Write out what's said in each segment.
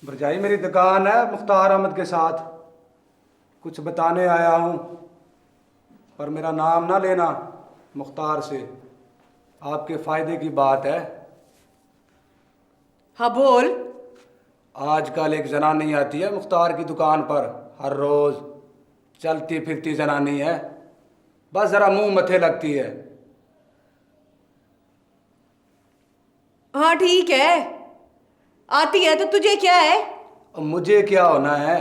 भरजाई मेरी दुकान है मुख्तार अहमद के साथ, कुछ बताने आया हूँ, पर मेरा नाम ना लेना मुख्तार से, आपके फायदे की बात है। हाँ बोल। आजकल एक जनानी आती है मुख्तार की दुकान पर, हर रोज चलती फिरती जनानी है, बस जरा मुंह मथे लगती है। हाँ ठीक है, आती है तो तुझे क्या है? अब मुझे क्या होना है,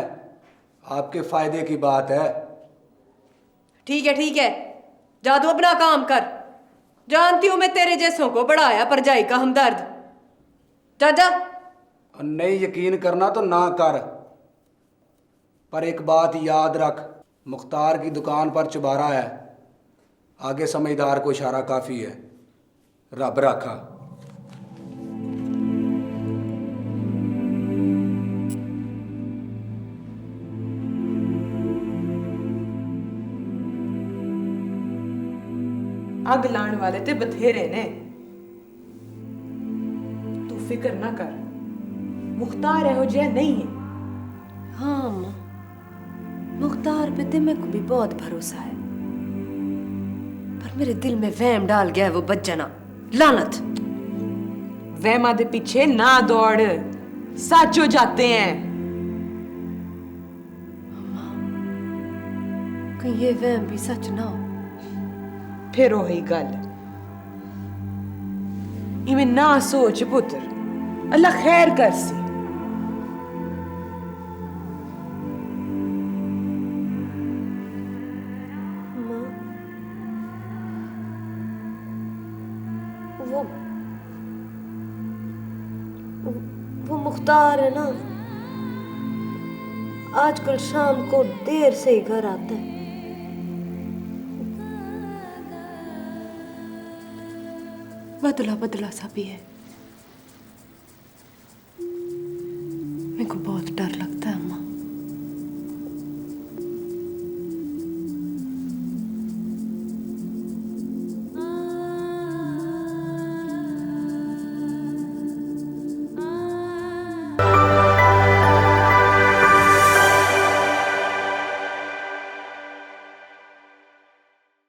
आपके फायदे की बात है। ठीक है, जा तू अपना काम कर। जानती हूं मैं तेरे जैसों को बढ़ाया परजाई का हमदर्द। जा जा। और नहीं यकीन करना तो ना कर, पर एक बात याद रख, मुख्तार की दुकान पर चुबारा है, आगे समझदार को इशारा काफ़ी है। रब रखा। अग लाने वाले ते बथेरे ने, तू फिक्र ना कर, मुख्तार एहो जिहा नहीं है। हाँ अम्मा, मुख्तार पे तो मेरे को भी बहुत भरोसा है, पर मेरे दिल में वहम डाल गया है वो बच्चना, लानत। वहमा दे पीछे ना दौड़, सच हो जाते हैं। कहीं ये वहम भी सच ना हो। फिर वही गल, इवें ना सोच पुत्र, अल्लाह खैर कर सी। अम्मा, वो मुख्तार है ना, आजकल शाम को देर से ही घर आता है। बदला बदला सा भी है, मेरे को बहुत डर लगता है अम्मा।